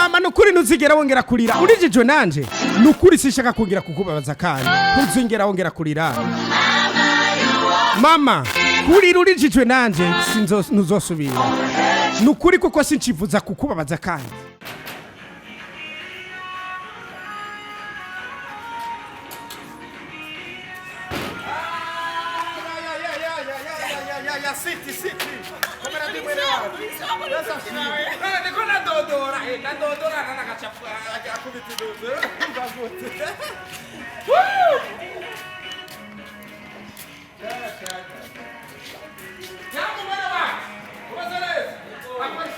mama nukuri ntuzigera wongera kurira urijijwe nanje nukuri sishaka kongera kukubabaza kandi ntuzingera wongera kurira mama kurira urijijwe nanje ntuzosubira nukuri kuko sinchivuza kukubabaza kandi Siti. Come la dico io? Dico la dodora, non la caccia a come ti do. Siamo bene va. Come sei? Ma poi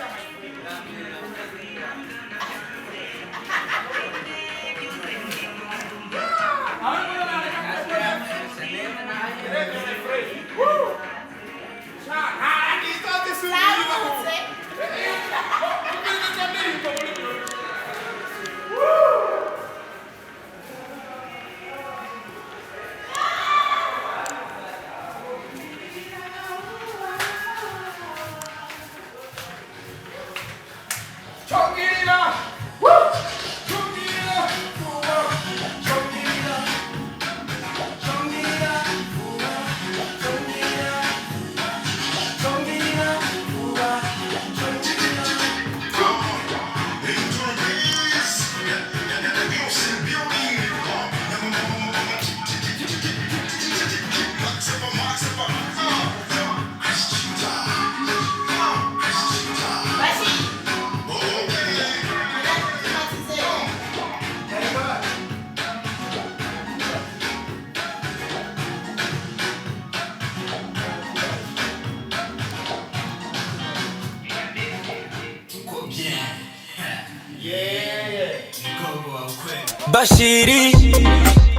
Bashiri,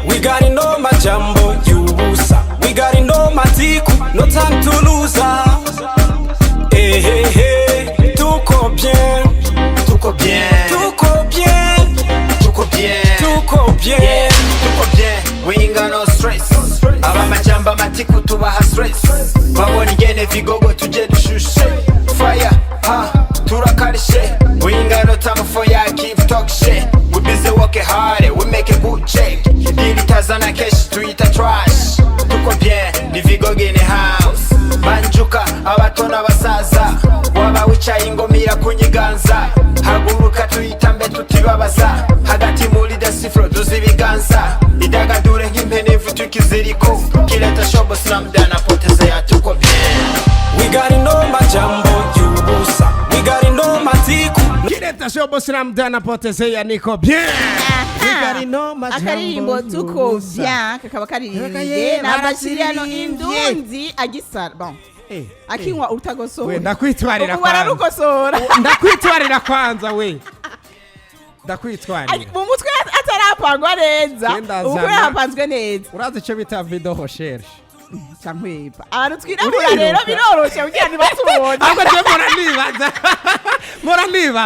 we got it no majambo, yubusa. We got it no matiku, no time to lose. Hey, tuko bien, tuko bien, tuko bien, tuko bien, tuko bien, yeah, tuko bien. We ain't got no stress. Aba majamba matiku tubaha stress. Babona ingene vigogo tuje dushushe. Fire, turakarishe. We ain't got no time for ya keep talk shit. We busy working hard, we make a good check. Dili tazana cash, tuita trash. Tuko bien, ni vigogo in the house. Banjuka, abatona basaza. Waba wicaye ingomira kunyiganza. Haguruka tuyitambe tutibabaza. Hagati muri dasifro duzibiganza. Idagadure nk'impene ivutu ikiziriko. Kileta shobo sinamdana poteza ya tuko bien. we got it no majambo, yubusa. We got it no matiku. Kileta shobo sinamdana poteze ya niko bien. Akarimbo tuko bien kakaba karirimbye n'abashiriyano indundi agisara bon akinywa utagosora we ndakwitwarira kwanza bararugosora ndakwitwarira kwanza we ndakwitwarira mu mutwe atarapangwa neza uko yapanzwe neza urazi icyo bita video recherche cyangwa abantu twirabura rero biroroshe kugira ntibatubone ahubwo je muranibaza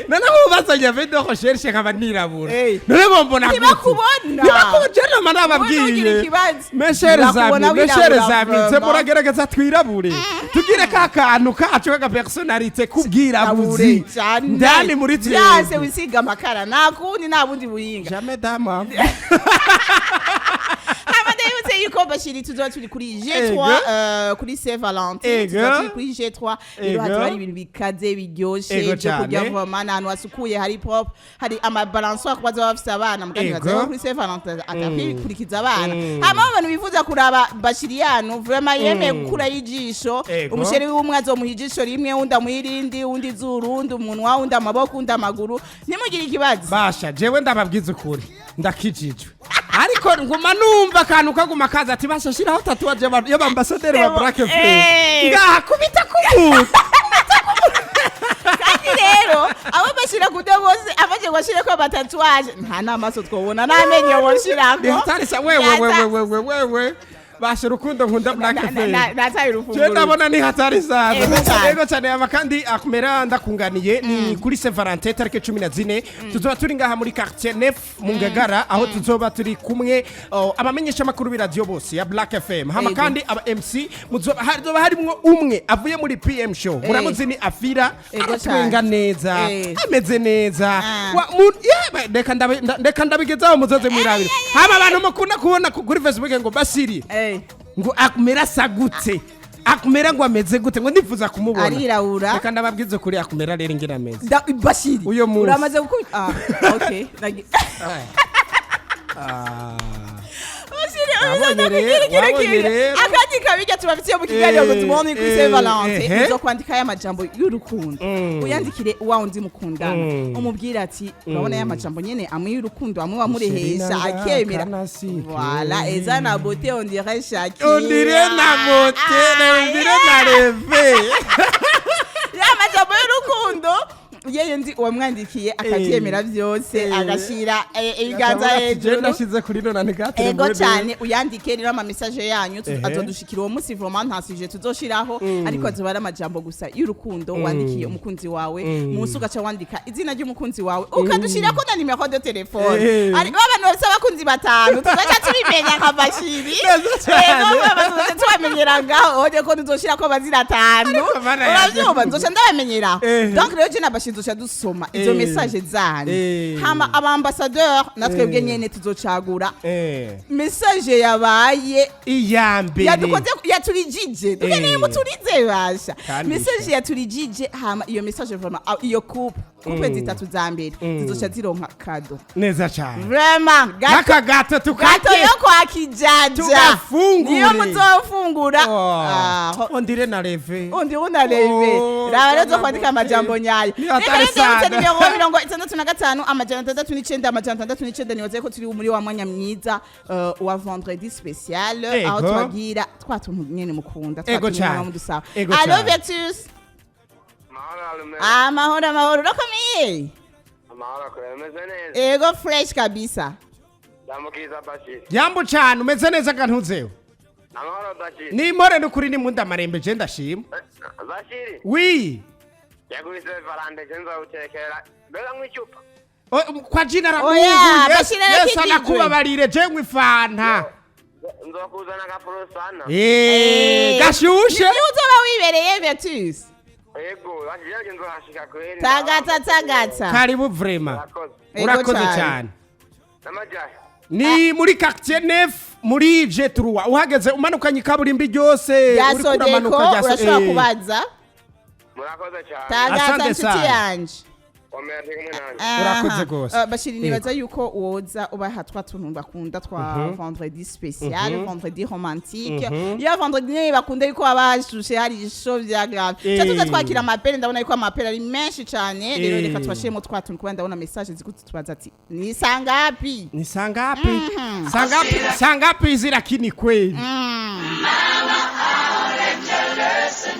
none mubazanye video recherche nkaba nirabura none bombona ntibakubona ntibakubona mana babwiye meshere zami muragerageza twirabure tugire ka kantu kacu ka personality kubwirabuzi ndani muri twe byase wisiga amakara nakundi nabundi buhinga jamais dama yuko bashiri tuzoba turi kuri G3 kuri Saint Valentin tuzoba turi kuri G3 rero hatari ibintu bikaze biryoshe byo kurya vraiment n'ahantu hasukuye hari pop hari amabalansoire ku baza bafise abana mugani baza kuri Saint Valentin atakurikiza abana hama abantu bifuza kuraba bashiriyano vraiment yemeye gukura y'ijisho umusheri w'umwe azomuha ijisho rimwe undi amuhirindi undi izuru undi umunwa undi amaboko undi amaguru ntimugire ikibazo basha jewe ndababwiza ukuri ndakijijwe ariko nguma numva kantu kaguma kaza ati bashashiraho tatuwaje y'abambasaderi ba Black Face ngaha kubita kumuntu kandi rero abo bashira kude bose abaje gwashire ko batatuwaje nta namaso twobona namenye woshirako ntarisa wewe bashe rukundo nkunda Black FM nataye urufunguro je ndabona ni hatari sana Ego cyane aba kandi akumera ndakunganiye ni kuri Saint Valentin tariki 14 tuzoba turi ngaha muri quartier Nef mu Ngagara aho tuzoba turi kumwe abamenyesha makuru biradio bose ya Black FM hama kandi aba MC muzoba harimo umwe avuye muri PM show muramuzi ni Afira atwenga neza ameze neza ndeka ndabigezaho muzoze mwirabira hama abantu mukunda kubona kuri Facebook ngo Basiri ngo akumera sagutse akumera ngo ameze gute ngo ndifuza kumubona arirabura reka ndababwize kuri akumera rero ngira ameze Basiri uyo munsi uramaze okay akandi kabijya tubafitiye mu kiganiro ngo tumone kuri Saint Valentin uzo kwandika ya majambo y'urukundo uyandikire wawundi mukundana umubwira ati urabona ya majambo nyene amwe y'urukundo amwe wamurehesha akemera voilà eza na beauté on dirait Shaki on dirait na beauté on dirait na rêve ya majambo y'urukundo yeye ndi uwamwandikiye akabyemera byose agashira ibiganza hejuru ndashize kuri none ntigatire ego cyane uyandike rero ama message yanyu azodushikira uwo munsi vraiment ntasije tuzoshiraho ariko azobara amajambo gusa y'urukundo wandikiye umukunzi wawe munsi ugaca wandika izina ry'umukunzi wawe ukadushira ko na nimero de telefone ari abantu bose abakunzi batanu tuzaca tubimenya nka Bashiri ego babazoze tubamenyera ngaho oje ko tuzoshira ko bazira 5 uravyumva nzoca ndabamenyera donc rero je na Bashiri tuzoca dusoma izo message zanyu hama abambassadeur natwebwe nyene tuzocagura message yabaye iyambere yadukoze yaturijije dukeneye muturize basha message yaturijije hama iyo message vraiment iyo couple zitatu za mbere zizoca zironka kado neza cyane vraiment gato gato yo kwa kijaja tugafungura niyo muzofungura ondire na reve rero zo kwandika amajambo nyayo nimero 65 amajana 69 amajana 69 niwaze ko turi muri wa mwanya mwiza wa vendredi spécial aho twagira twatuntu nyene mukunda twatuntu mu dusaba allo Vertus mahoro rakomeye ego fresh kabisa jambo cyane umeze neza kantuzeho ni more n'ukuri ni munda marembe je ndashima Bashiri oui yaguze Valente jenza utekera bela nk'icupa kwa jina la Mungu yes anakubabarire je ngwifanta nzokuzana gafuro sana gashushe ni uzoba wibereye Vertus yego bashije nzohashika kweri tagata karibu vraiment urakoze cyane namajaye ni muri quartier Nef muri G3 uhageze umanukanye kaburimbi ryose uri kuramanuka urashobora kubaza murakoze cyane tagata nshuti yanje urakoze gose Bashiri nibaza yuko woza ubaha twatuntu bakunda twa vendredi spécial vendredi romantique ya vendredi ne bakunda yuko abashushe hari show vya grave cyatuza twakira amapele ndabona yuko amapele ari menshi cyane rero reka twashemo twatuntu kuba ndabona message zikuti tubaza ati ni sangapi sangapi zira kini kweli Mama I'll let you listen.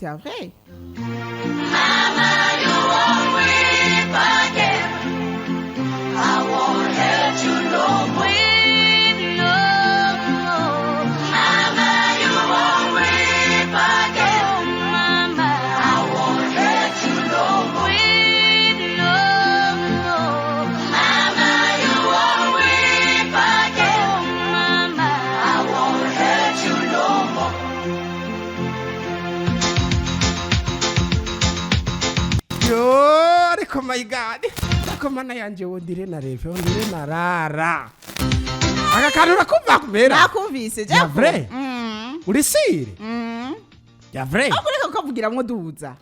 C'est vrai. Mama, you won't weep again. I won't hurt you no more. No. Mama, you won't weep again. Mama, I won't hurt you no more. No. Mama, you won't weep again. Mama, I won't hurt you no more. ariko my god ako mana yanje wondire na reve wondire na rara aka kantu rakumva kumera nakumvise je vrai uri sire ya vrai akureka kuvugira ngo duza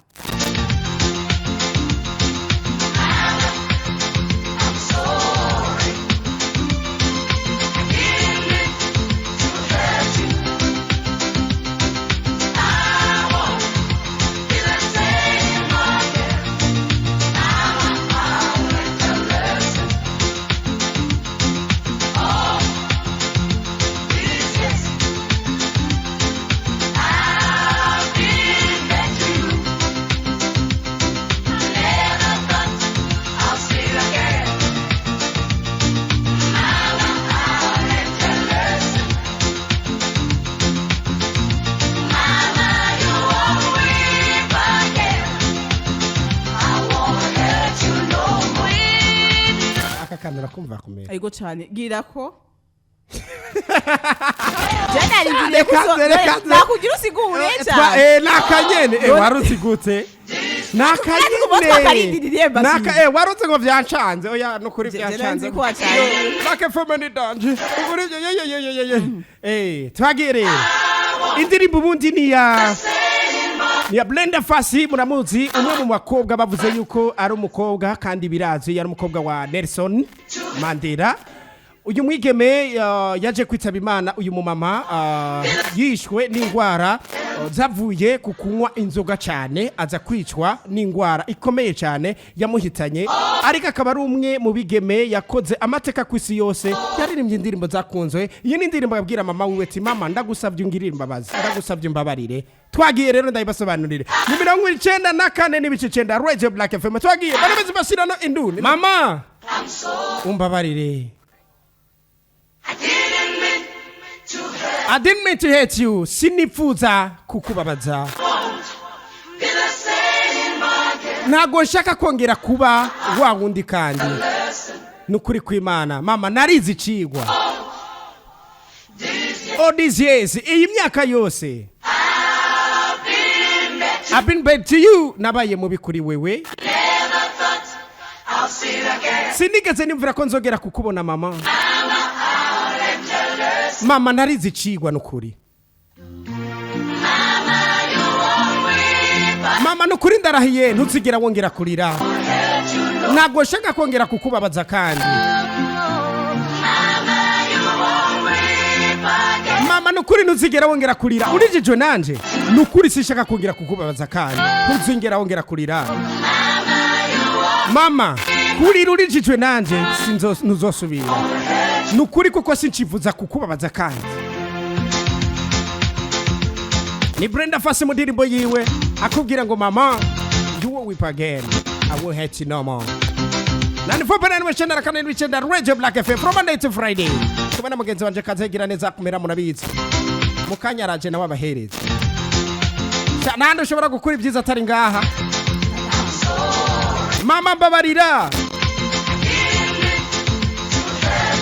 akanura kumva kumera Ego cyane gira ko Reka nakugira usigure cyane nakanyene warusigutse nakanyene warutse ngo vyancanze oya nukuri vyancanze Black FM ni danje ukuri twagire indirimbo ubundi ni ya Blenda Fasi muramuzi umwe mu bakobwa bavuze yuko ari umukobwa kandi birazwi yari umukobwa wa Nelson Mandela uyu mwigeme yaje kwitaba Imana uyu mumama yishwe n'ingwara zavuye ku kunywa inzoga cyane aza kwicwa n'ingwara ikomeye cyane yamuhitanye ariko akaba ari umwe mu bigeme yakoze amateka ku isi yose yaririmbye indirimbo zakunzwe iyi ni indirimbo yabwira mama wiwe ati mama ndagusabye ungirire imbabazi ndagusabye imbabarire twagiye rero ndayibasobanurire ni 94 n'ibice 9 Radio Black FM twagiye barabeze basirano induni mama umbabarire I didn't mean to hurt you. Sinifuza kukubabaza. Ntago nshaka kongera kuba wa wundi kandi. Nukuri kw'Imana. Mama narizi cigwa. All these years, iyi myaka yose. I've been bad to you. Nabaye mubi kuri wewe. Sinigeze nimvira ko nzogera kukubona mama. Mama narizi cigwa nukuri Mama nukuri ndarahiye ntuzigera wongera kurira Ntago nshaka kongera kukubabaza kandi Mama nukuri ntuzigera wongera kurira Urijijwe nanje nukuri sinshaka kongera kukubabaza kandi ntuzigera wongera kurira Mama kurira urijijwe nanje ntuzosubira Nukuri kuko sinchivuza kukubabaza kandi Ni Brenda Fasi mu ndirimbo yiwe akubwira ngo mama you will weep again I will hate you no more 94.9 Radio Black FM from Monday to Friday Kubana mugenzi wanje kazegira neza kumera munabizi Mukanya araje nawe abahereza Nande ushobora gukora ibyiza atari ngaha Mama mbabarira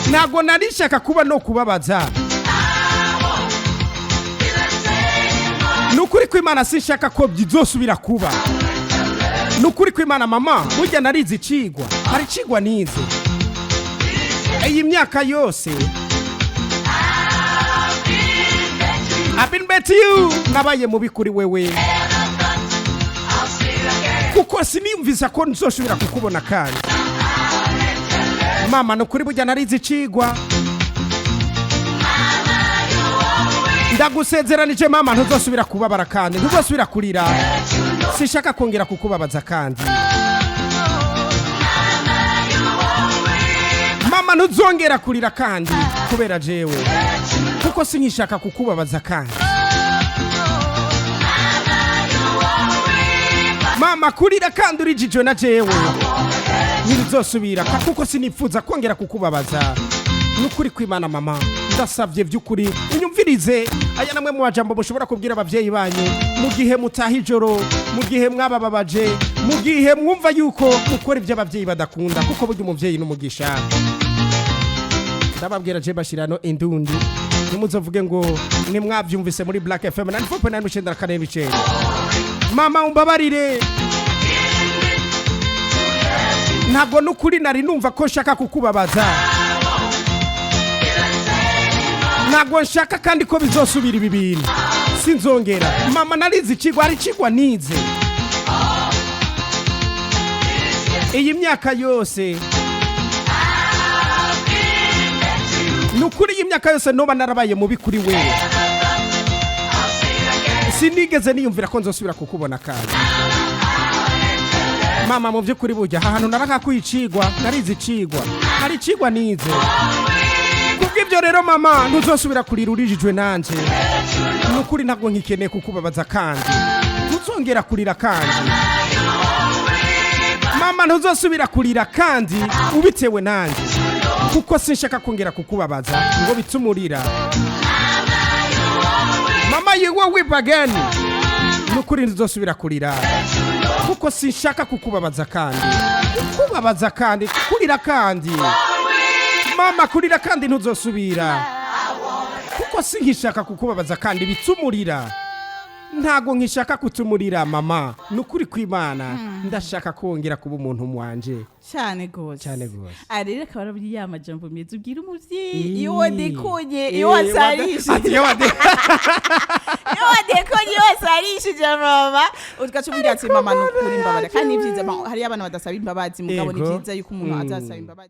Ntago narishaka kuba no kubabaza Nukuri kw'Imana sinshaka ko byizosubira kuba Nukuri kw'Imana mama burya narizi cigwa hari cigwa nize Iyi myaka yose I've been bad to you nabaye mubi kuri wewe Kuko sinimvisa ko nzoshobora kukubona kandi Mama nukuri burya narizi cigwa Ndagusezeranije mama ntuzosubira kubabara kandi ntuzosubira kurira Sishaka kongera kukubabaza kandi Mama ntuzongera kurira kandi kubera jewe Kuko sinkishaka kukubabaza kandi Mama kurira kandi urijijwe na jewe Nizosubira kuko sinifuza kongera kukubabaza Nukuri kw'Imana mama ndasavye vy'ukuri unyumvirize aya namwe mu bajambo mushobora kubwira abavyeyi banyu mu gihe mutaha ijoro mu gihe mwabababaje mu gihe mwumva yuko mukora ibyo abavyeyi badakunda kuko burya umuvyeyi n'umugisha ndababwira je bashirano indundi ntimuzovuge ngo ni mwavyumvise muri Black FM 94.9 Mama umbabarire Ntago nukuri nari numva ko nshaka kukubabaza Ntago nshaka kandi ko bizosubira ibi bintu sinzongera Mama narizi cigwa ari cigwa nize Iyi myaka yose Nukuri iyi myaka yose noba narabaye mubi kuri wewe Sinigeze niyumvira ko nzosubira kukubona kandi Mama mu byukuri burya ahantu naraka kwicigwa narizi cigwa hari cigwa nize Kubw'ibyo rero mama ntuzosubira kurira urijijwe nanje Nukuri ntago nkikeneye kukubabaza kandi ntuzongera kurira kandi Mama ntuzosubira kurira kandi ubitewe nanje kuko sinshaka kongera kukubabaza ngo bitsumurira Mama you will weep again Nukuri ntuzosubira kurira kuko sinshaka kukubabaza kandi kurira kandi mama kurira kandi ntuzosubira kuko sinkishaka kukubabaza kandi bitsumurira ntago nkishaka kutumurira mama nukuri kw'Imana ndashaka kongera kuba umuntu mwanje cyane gose arere akaba ari ya majambo meza ubwira umuvyeyi iyo wadekonye iyo wasarishije iyo wadekonye iyo wasarishije mama utgaca umubwira ati mama nukuri imbabare kandi nivyiza hari abana badasaba imbabazi mugabo nivyiza yuko umuntu azasaba imbabazi